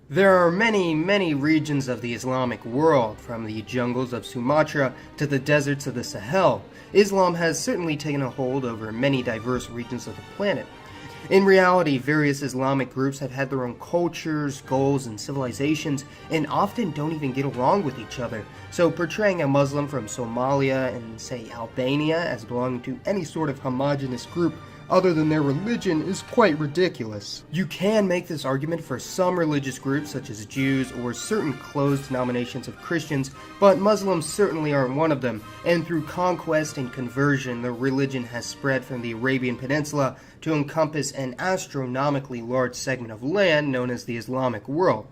There are many regions of the Islamic world, from the jungles of Sumatra to the deserts of the Sahel. Islam has certainly taken a hold over many diverse regions of the planet. In reality, various Islamic groups have had their own cultures, goals, and civilizations, and often don't even get along with each other. So portraying a Muslim from Somalia and, say, Albania as belonging to any sort of homogenous group other than their religion is quite ridiculous. You can make this argument for some religious groups such as Jews or certain closed denominations of Christians, but Muslims certainly aren't one of them, and through conquest and conversion, the religion has spread from the Arabian Peninsula to encompass an astronomically large segment of land known as the Islamic world.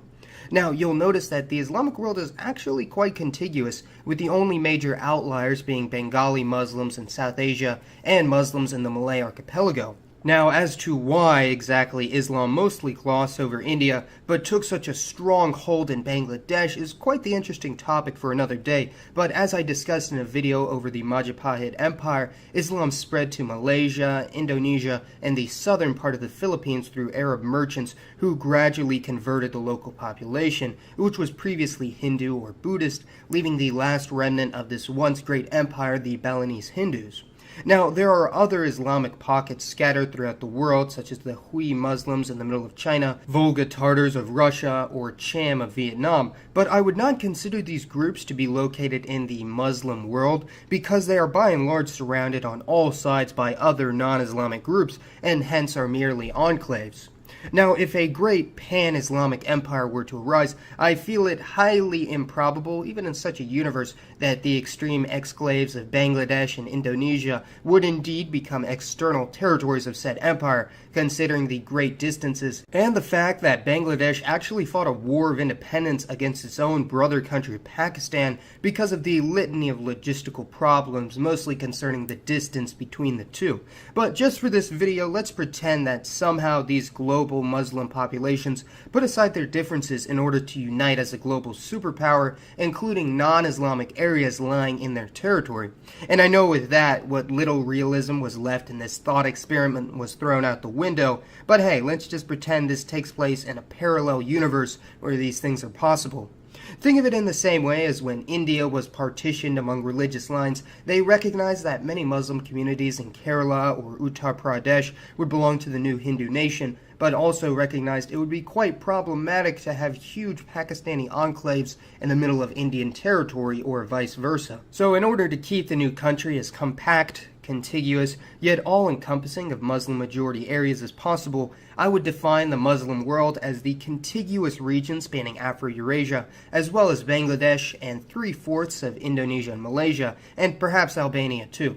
Now, you'll notice that the Islamic world is actually quite contiguous, with the only major outliers being Bengali Muslims in South Asia and Muslims in the Malay archipelago. Now, as to why exactly Islam mostly glossed over India but took such a strong hold in Bangladesh is quite the interesting topic for another day, but as I discussed in a video over the Majapahit Empire, Islam spread to Malaysia, Indonesia, and the southern part of the Philippines through Arab merchants who gradually converted the local population, which was previously Hindu or Buddhist, leaving the last remnant of this once great empire, the Balinese Hindus. Now, there are other Islamic pockets scattered throughout the world, such as the Hui Muslims in the middle of China, Volga Tatars of Russia, or Cham of Vietnam, but I would not consider these groups to be located in the Muslim world because they are by and large surrounded on all sides by other non-Islamic groups and hence are merely enclaves. Now, if a great pan-Islamic empire were to arise, I feel it highly improbable, even in such a universe, that the extreme exclaves of Bangladesh and Indonesia would indeed become external territories of said empire, considering the great distances, and the fact that Bangladesh actually fought a war of independence against its own brother country Pakistan because of the litany of logistical problems, mostly concerning the distance between the two. But just for this video, let's pretend that somehow these global Muslim populations put aside their differences in order to unite as a global superpower, including non-Islamic areas lying in their territory. And I know with that, what little realism was left in this thought experiment was thrown out the window, but hey, let's just pretend this takes place in a parallel universe where these things are possible. Think of it in the same way as when India was partitioned among religious lines, they recognized that many Muslim communities in Kerala or Uttar Pradesh would belong to the new Hindu nation, but also recognized it would be quite problematic to have huge Pakistani enclaves in the middle of Indian territory or vice versa. So in order to keep the new country as compact, contiguous, yet all-encompassing of Muslim-majority areas as possible, I would define the Muslim world as the contiguous region spanning Afro-Eurasia, as well as Bangladesh and 3/4 of Indonesia and Malaysia, and perhaps Albania too.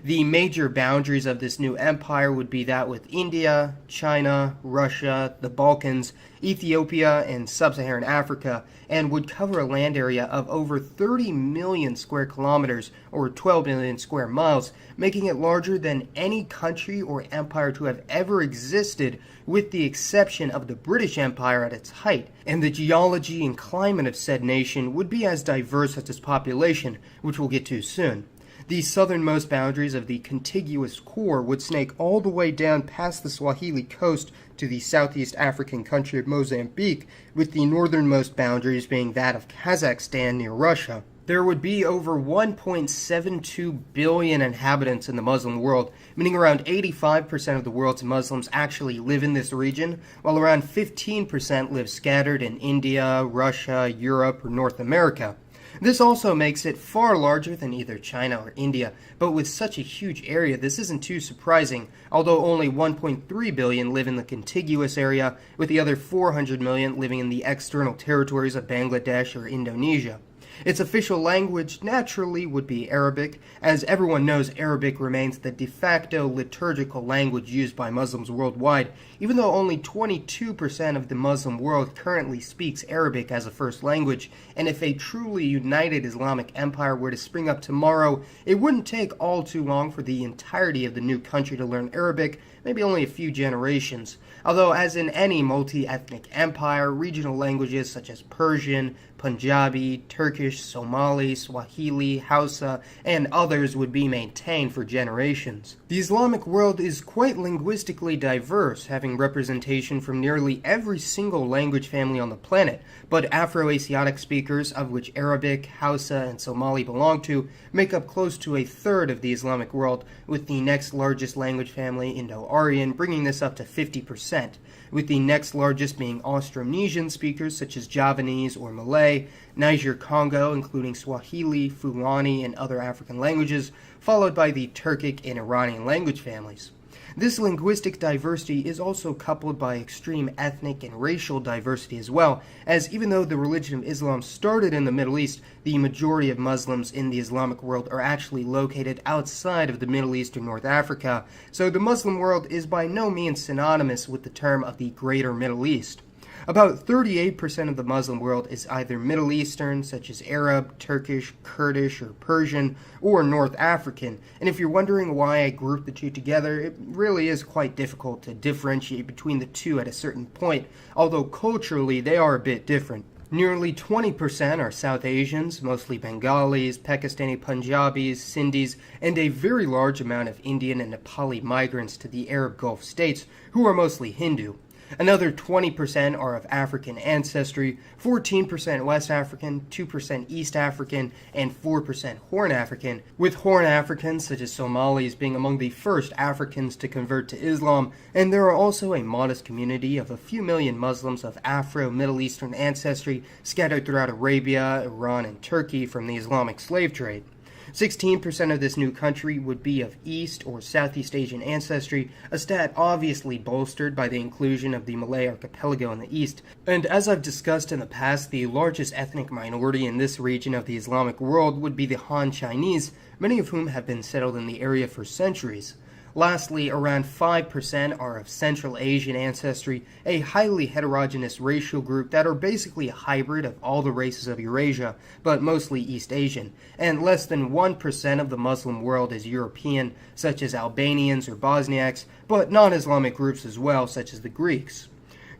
The major boundaries of this new empire would be that with India, China, Russia, the Balkans, Ethiopia, and sub-Saharan Africa, and would cover a land area of over 30 million square kilometers, or 12 million square miles, making it larger than any country or empire to have ever existed, with the exception of the British Empire at its height. And the geology and climate of said nation would be as diverse as its population, which we'll get to soon. The southernmost boundaries of the contiguous core would snake all the way down past the Swahili coast to the southeast African country of Mozambique, with the northernmost boundaries being that of Kazakhstan near Russia. There would be over 1.72 billion inhabitants in the Muslim world, meaning around 85% of the world's Muslims actually live in this region, while around 15% live scattered in India, Russia, Europe, or North America. This also makes it far larger than either China or India, but with such a huge area this isn't too surprising, although only 1.3 billion live in the contiguous area, with the other 400 million living in the external territories of Bangladesh or Indonesia. Its official language naturally would be Arabic. As everyone knows, Arabic remains the de facto liturgical language used by Muslims worldwide, even though only 22% of the Muslim world currently speaks Arabic as a first language, and if a truly united Islamic empire were to spring up tomorrow, it wouldn't take all too long for the entirety of the new country to learn Arabic, maybe only a few generations. Although, as in any multi-ethnic empire, regional languages such as Persian, Punjabi, Turkish, Turkish, Somali, Swahili, Hausa, and others would be maintained for generations. The Islamic world is quite linguistically diverse, having representation from nearly every single language family on the planet, but Afro-Asiatic speakers, of which Arabic, Hausa, and Somali belong to, make up close to a third of the Islamic world, with the next largest language family, Indo-Aryan, bringing this up to 50%, with the next largest being Austronesian speakers such as Javanese or Malay, Niger-Congo, including Swahili, Fulani, and other African languages, followed by the Turkic and Iranian language families. This linguistic diversity is also coupled by extreme ethnic and racial diversity as well, as even though the religion of Islam started in the Middle East, the majority of Muslims in the Islamic world are actually located outside of the Middle East or North Africa, so the Muslim world is by no means synonymous with the term of the Greater Middle East. About 38% of the Muslim world is either Middle Eastern, such as Arab, Turkish, Kurdish, or Persian, or North African. And if you're wondering why I grouped the two together, it really is quite difficult to differentiate between the two at a certain point, although culturally they are a bit different. Nearly 20% are South Asians, mostly Bengalis, Pakistani Punjabis, Sindhis, and a very large amount of Indian and Nepali migrants to the Arab Gulf states, who are mostly Hindu. Another 20% are of African ancestry, 14% West African, 2% East African, and 4% Horn African, with Horn Africans such as Somalis being among the first Africans to convert to Islam, and there are also a modest community of a few million Muslims of Afro-Middle Eastern ancestry scattered throughout Arabia, Iran, and Turkey from the Islamic slave trade. 16% of this new country would be of East or Southeast Asian ancestry, a stat obviously bolstered by the inclusion of the Malay archipelago in the East. And as I've discussed in the past, the largest ethnic minority in this region of the Islamic world would be the Han Chinese, many of whom have been settled in the area for centuries. Lastly, around 5% are of Central Asian ancestry, a highly heterogeneous racial group that are basically a hybrid of all the races of Eurasia, but mostly East Asian. And less than 1% of the Muslim world is European, such as Albanians or Bosniaks, but non-Islamic groups as well, such as the Greeks.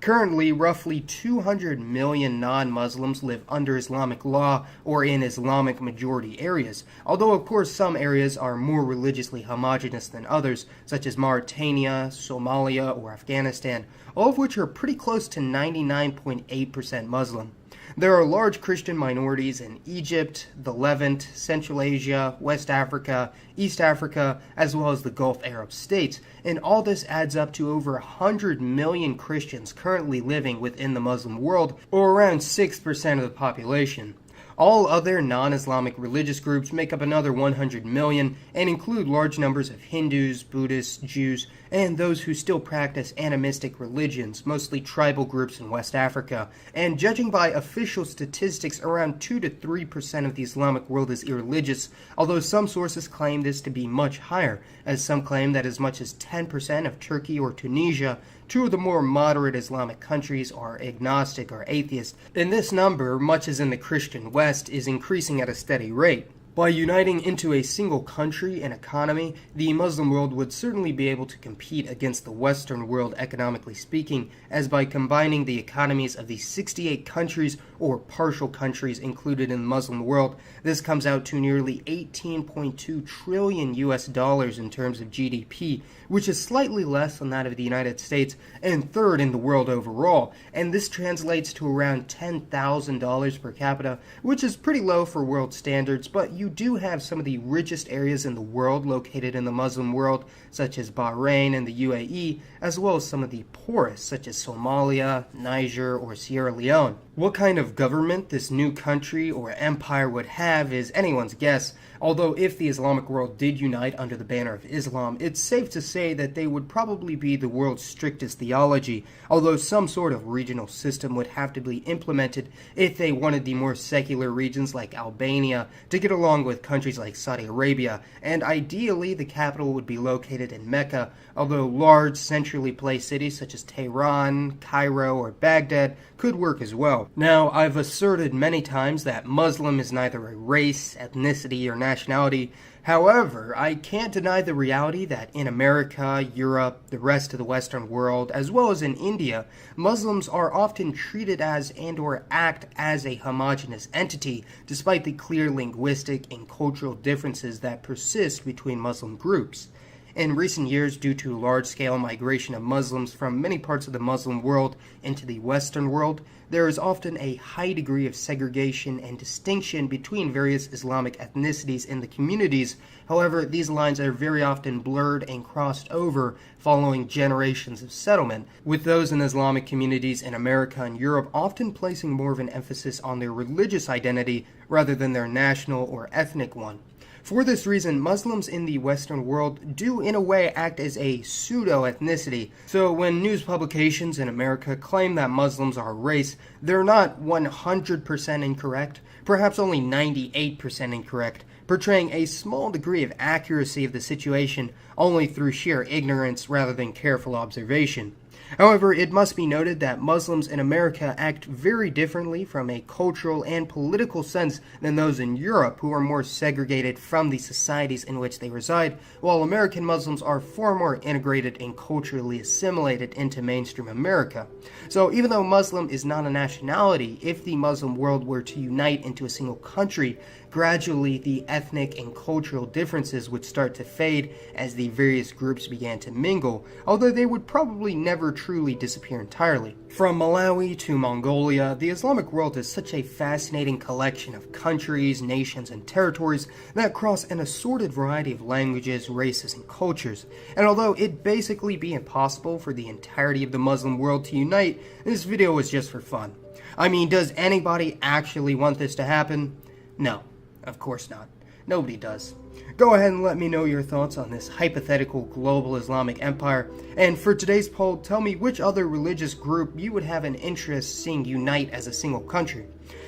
Currently, roughly 200 million non-Muslims live under Islamic law or in Islamic majority areas, although of course some areas are more religiously homogenous than others, such as Mauritania, Somalia, or Afghanistan, all of which are pretty close to 99.8% Muslim. There are large Christian minorities in Egypt, the Levant, Central Asia, West Africa, East Africa, as well as the Gulf Arab states, and all this adds up to over 100 million Christians currently living within the Muslim world, or around 6% of the population. All other non-Islamic religious groups make up another 100 million and include large numbers of Hindus, Buddhists, Jews, and those who still practice animistic religions, mostly tribal groups in West Africa. And judging by official statistics, around 2 to 3% of the Islamic world is irreligious, although some sources claim this to be much higher, as some claim that as much as 10% of Turkey or Tunisia, two of the more moderate Islamic countries, are agnostic or atheist, and this number, much as in the Christian West, is increasing at a steady rate. By uniting into a single country and economy, the Muslim world would certainly be able to compete against the Western world economically speaking, as by combining the economies of the 68 countries or partial countries included in the Muslim world, this comes out to nearly 18.2 trillion US dollars in terms of GDP, which is slightly less than that of the United States and third in the world overall, and this translates to around $10,000 per capita, which is pretty low for world standards, but you do have some of the richest areas in the world located in the Muslim world, such as Bahrain and the UAE, as well as some of the poorest, such as Somalia, Niger, or Sierra Leone. What kind of government this new country or empire would have is anyone's guess, although if the Islamic world did unite under the banner of Islam, it's safe to say that they would probably be the world's strictest theology, although some sort of regional system would have to be implemented if they wanted the more secular regions like Albania to get along with countries like Saudi Arabia, and ideally the capital would be located in Mecca, although large centrally placed cities such as Tehran, Cairo, or Baghdad could work as well. Now, I've asserted many times that Muslim is neither a race, ethnicity, or nationality, nationality. However, I can't deny the reality that in America, Europe, the rest of the Western world, as well as in India, Muslims are often treated as and/or act as a homogeneous entity, despite the clear linguistic and cultural differences that persist between Muslim groups. In recent years, due to large-scale migration of Muslims from many parts of the Muslim world into the Western world, there is often a high degree of segregation and distinction between various Islamic ethnicities in the communities. However, these lines are very often blurred and crossed over following generations of settlement, with those in Islamic communities in America and Europe often placing more of an emphasis on their religious identity rather than their national or ethnic one. For this reason, Muslims in the Western world do in a way act as a pseudo-ethnicity. So when news publications in America claim that Muslims are a race, they're not 100% incorrect, perhaps only 98% incorrect, portraying a small degree of accuracy of the situation only through sheer ignorance rather than careful observation. However, it must be noted that Muslims in America act very differently from a cultural and political sense than those in Europe, who are more segregated from the societies in which they reside, while American Muslims are far more integrated and culturally assimilated into mainstream America. So even though Muslim is not a nationality, if the Muslim world were to unite into a single country, gradually the ethnic and cultural differences would start to fade as the various groups began to mingle, although they would probably never truly disappear entirely. From Malawi to Mongolia, the Islamic world is such a fascinating collection of countries, nations, and territories that cross an assorted variety of languages, races, and cultures. And although it'd basically be impossible for the entirety of the Muslim world to unite, this video was just for fun. I mean, does anybody actually want this to happen? No. Of course not. Nobody does. Go ahead and let me know your thoughts on this hypothetical global Islamic empire. And for today's poll, tell me which other religious group you would have an interest seeing unite as a single country.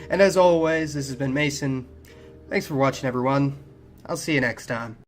And as always, this has been Mason. Thanks for watching, everyone. I'll see you next time.